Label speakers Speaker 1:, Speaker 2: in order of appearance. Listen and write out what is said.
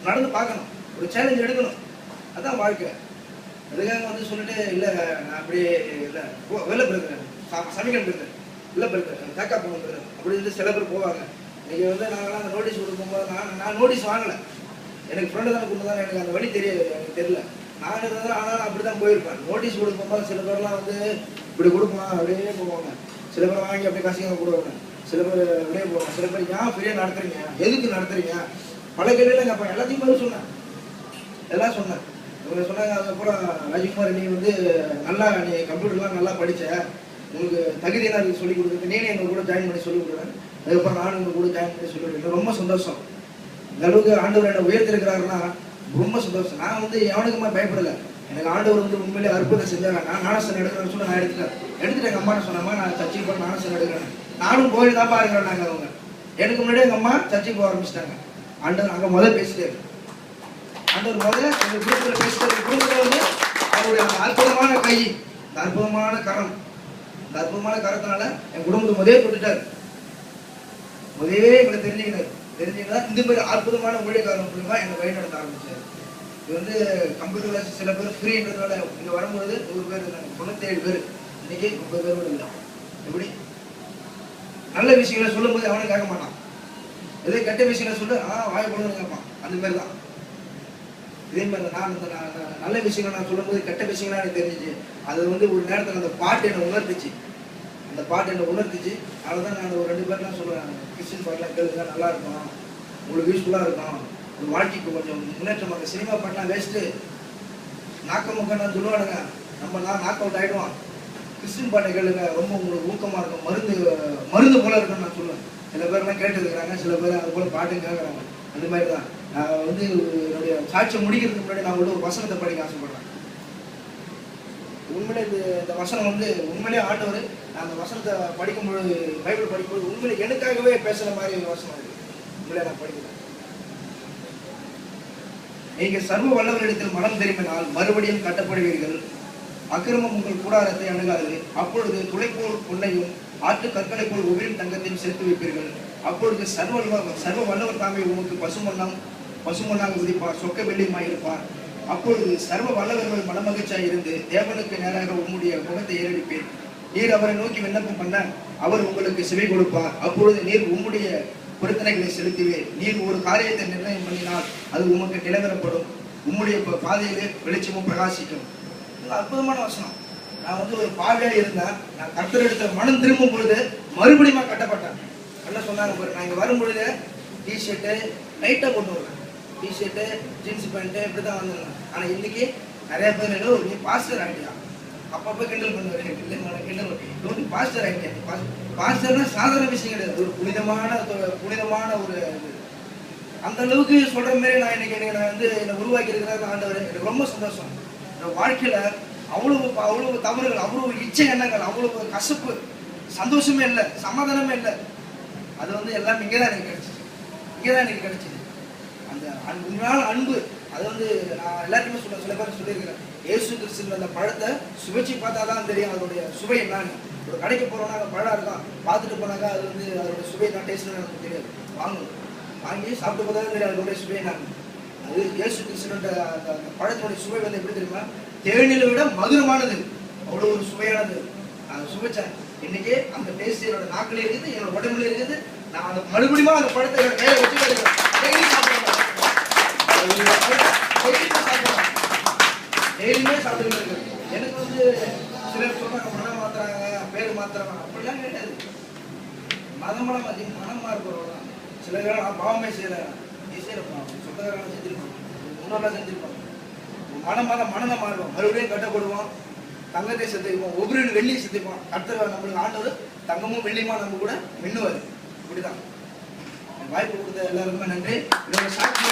Speaker 1: நடந்து பார்க்கணும், ஒரு சேலஞ்ச் எடுக்கணும். அதான் வாழ்க்கை. அதுக்காக வந்து சொல்லிட்டு இல்லை நான் அப்படியே இல்லை வெளில போயிருக்கிறேன், சமைக்கணும் போயிருக்கேன், இல்லை போயிருக்கேன், தேக்கா போகணும் போயிருக்கேன் அப்படின்னு சொல்லி சில பேர் போவாங்க. இன்றைக்கி வந்து நாங்களாம் அந்த நோட்டீஸ் கொடுக்கும்போது நான் நோட்டீஸ் வாங்கலை. எனக்கு ஃப்ரெண்டு தானே கொண்டு தான் எனக்கு அந்த வழி தெரியாது, எனக்கு தெரியல. நான் இருந்தாலும் ஆனாலும் அப்படி தான் போயிருப்பேன். நோட்டீஸ் கொடுக்கும்போது சில பேர்லாம் வந்து இப்படி கொடுப்பான் அப்படியே போவாங்க. சில பேர் வாங்கி அப்படியே கசிங்க கொடுவாங்க. சில பேர் அப்படியே போவாங்க. சில பேர் ஏன் ஃப்ரீயாக நடத்துறீங்க, எதுக்கு நடத்துறீங்க, பல கேள்வியில் கேட்பாங்க. எல்லாத்தையும் பதில் சொன்னேன், எல்லாம் சொன்னேன். இவங்க சொன்னாங்க, அதுக்கப்புறம் ராஜ்குமார் நீ வந்து நல்லா நீ கம்ப்யூட்டர்லாம் நல்லா படித்த, உங்களுக்கு தகுதியெல்லாம் அதுக்கு சொல்லிக் கொடுக்குறது, நீனே எங்கள் கூட ஜாயின் பண்ணி சொல்லிக் கொடுக்குறேன். அதுக்கப்புறம் நானும் உங்கள் கூட ஜாயின் பண்ணி சொல்லிக் கொடுக்குறேன். ரொம்ப சந்தோஷம். இந்த அளவுக்கு ஆண்டவர் என்னை உயர்த்திருக்கிறாருன்னா ரொம்ப சந்தோஷம். நான் வந்து எவனுக்குமே பயப்படலை. எனக்கு ஆண்டவர் வந்து உண்மையிலே அற்புதம் செஞ்சாங்க. நான் ஞானஸ்தானம் எடுக்கிறேன்னு சொல்லி நான் எடுத்துட்டு எங்கள் அம்மாட்ட சொன்னாமா நான் சர்ச்சைக்கு போய் ஞானஸ்தானம் எடுக்கிறேன். நானும் கோயில் தான் பாருங்கிறேன். நாங்கள் அவங்க எனக்கு முன்னாடி எங்கள் அம்மா சர்ச்சைக்கு போக ஆரம்பிச்சிட்டாங்க. ஆண்டவர் அங்கே முதல் பேசிட்டே ஆண்டவர் முதல்ல எங்கள் குடும்பத்தில் பேசிட்டு குடும்பத்தில் வந்து அவருடைய அற்புதமான கை, இந்த அற்புதமான கரம், இந்த அற்புதமான கரத்தினால என் குடும்பத்தை முதலே தொட்டுட்டார். முதலே எங்களை தெரிஞ்சுக்கிட்டா இந்த மாதிரி அற்புதமான ஊழியக்காரன் மூலமா என்னை வழி நடத்த ஆரம்பிச்சார். இது வந்து கம்ப்யூட்டர் கிளாஸ் சில பேர் ஃப்ரீன்றதுனால இங்கே வரும்போது 100 பேர் இருந்தாங்க, 97 பேர், இன்னைக்கு 30 பேர் கூட இல்லை. எப்படி நல்ல விஷயங்களை சொல்லும் போது அவனும் கேட்க மாட்டான், எதே கெட்ட விஷயங்களை சொல்லு வாய போடுன்னு கேட்பான். அந்த மாதிரி தான் இதே மாதிரி நான் நல்ல விஷயங்கள் நான் சொல்லும் போது கெட்ட விஷயங்கள்லாம் எனக்கு தெரிஞ்சிச்சு. அது வந்து ஒரு நேரத்தில் அந்த பாட்டு என்னை உணர்த்துச்சு. அந்த பாட்டு என்னை உணர்த்துச்சு. அதுதான் நான் ஒரு 2 பேர்லாம் சொல்லுவேன், கிறிஸ்டின் பாட்டெலாம் கேளுங்க, நல்லா இருக்கும், உங்களுக்கு யூஸ்ஃபுல்லாக இருக்கும், ஒரு வாழ்க்கைக்கு கொஞ்சம் முன்னேற்றமாக. சினிமா பாட்டெலாம் வேஸ்ட்டு, நாக்க முக்கன்னு சொல்லுவானுங்க, நம்ம நாக் அவுட் ஆகிடுவோம். கிறிஸ்டின் பாட்டை கேளுங்க, ரொம்ப உங்களுக்கு ஊக்கமாக இருக்கும், மருந்து போல இருக்குன்னு நான் சொல்லுவேன். சில பேர்லாம் கேட்டுருக்குறாங்க, சில பேர் அது போல் பாட்டும் கேட்குறாங்க. அந்த மாதிரி தான் நான் வந்து என்னுடைய சாட்சியை முடிக்கிறதுக்கு முன்னாடி நான் ஒரு வசனத்தை படிக்க ஆசைப்படுறேன். உண்மையிலே இந்த வசனம் வந்து உண்மையிலே ஆண்டவர், நான் அந்த வசனத்தை படிக்கும்பொழுது, பைபிள் படிக்கும்போது உண்மையிலே எனக்காகவே பேசுகிற மாதிரி ஒரு வசனம் இருக்குது. உண்மையிலே நான் படிக்கிறேன். நீங்கள் சர்வ வல்லவரிடத்தில் மனம் திரும்பினால் மறுபடியும் கட்டப்படுவீர்கள். அக்கிரமம் உங்கள் கூடாரத்தை அணுகாது. அப்பொழுது துளைப்போல் பொன்னையும் ஆற்று கற்களை போல் உயிரின் தங்கத்தையும் சேர்த்து வைப்பீர்கள். அப்பொழுது சர்வ வல்லவர் தாமே உமக்கு பசுமண்ணாக உதிப்பார், சொக்க வெள்ளியுமாய் இருப்பார். அப்பொழுது சர்வ வல்லவர்கள் மனமகிழ்ச்சியாய் இருந்து தேவனுக்கு நேராக உம்முடைய முகத்தை ஏறெடுப்பீர். நீர் அவரை நோக்கி விண்ணப்பம் பண்ண அவர் உங்களுக்கு செவி கொடுப்பார். அப்பொழுது நீர் உம்முடைய பொருத்தனைகளை செலுத்துவீர். நீர் ஒரு காரியத்தை நிர்ணயம் பண்ணினால் அது உமக்கு நிலவரப்படும். உம்முடைய பாதையிலே வெளிச்சமும் பிரகாசிக்கும். அற்புதமான வசனம். நான் வந்து ஒரு பார்வையாக இருந்தேன். நான் கர்த்தர் எடுத்த மனம் திரும்பும் பொழுது மறுபடியும் கட்டப்பட்டேன். என்ன சொன்னாங்க பாரு, நான் இங்கே வரும்பொழுது டிஷர்ட்டு லைட்டாக கொண்டு வருவேன், டிஷர்ட்டு ஜீன்ஸ் பேண்ட்டு இப்படி தான் வந்துருந்தேன். ஆனால் இன்னைக்கு நிறைய பேர் நீ பாஸ்டர் ஆகிட்டியா, அப்பப்போ கிண்டல் பண்ணுவார், கிண்டல் பாஸ்டர் ஆகிட்டியா. பாஸ்டர்னா சாதாரண விஷயம் கிடையாது, ஒரு புனிதமான ஒரு இது. அந்த அளவுக்கு சொல்கிற மாதிரி நான் இன்னைக்கு நான் வந்து என்னை உருவாக்கி இருக்கிறாரு ஆண்டவர். எனக்கு ரொம்ப சந்தோஷம். என் வாழ்க்கையில் அவ்வளவு தவறுகள், அவ்வளவு இச்சை எண்ணங்கள், அவ்வளவு கசப்பு, சந்தோஷமே இல்லை, சமாதானமே இல்லை. அது வந்து எல்லாம் இங்கே தான் எனக்கு கிடைச்சிது. அந்த உண்மையான அன்பு, அது வந்து நான் எல்லாருக்குமே சொல்ல, சில பேர் சொல்லியிருக்கிறேன், இயேசு கிறிஸ்துவின் அந்த பழத்தை சுவைச்சு பார்த்தா தான் தெரியும் அதோடைய சுவை என்னன்னு. ஒரு கடைக்கு போகிறோன்னா அந்த பழம் இருக்கான், பார்த்துட்டு போனாக்கா அது வந்து அதோட சுவை தான் டேஸ்ட்னு எனக்கு தெரியாது. வாங்கி சாப்பிட்டு போதான் தெரியும் அதோடைய சுவை என்னன்னு. அது இயேசு கிறிஸ்துவின் அந்த பழத்தினுடைய சுவை வந்து எப்படி தெரியுமா, தேனிலை விட மதுரமானது, அவ்வளோ ஒரு சுவையானது. அதை சுவைச்சேன். இன்னைக்கு அந்த டேஸ்ட் என்னோட நாக்கிலே இருக்குது, என்னோட உடம்புல இருக்குது. நான் அந்த மறுபடியும் அந்த பழத்தை மேலே வச்சு டெய்லியுமே சாப்பிட்டு இருக்கு. எனக்கு வந்து சிலர் சொல்றாங்க மனம் மாத்துறாங்க, பேர் மாத்துறாங்க, அப்படிலாம் கிடையாது. மனம் மாறுபடுறோம். சில பேர் பாவமே செய்யல, நீ செய்யறப்பா சொந்தக்காரங்க செஞ்சிருப்பாங்க, முன்னோர்லாம் செஞ்சிருப்பாங்க. மனதை மாறுவோம், மறுபடியும் கட்டப்படுவோம், தங்கத்தை செத்துக்குவோம், ஒவ்வொரு வெள்ளியை செத்துக்குவோம். கர்த்தர் நம்மளுக்கு ஆண்டவர் தங்கமும் வெள்ளியுமா நம்ம கூட மின்னுவார். இப்படிதான் வாய்ப்பு கொடுத்த எல்லாருக்குமே நன்றி. இதோட சாட்சி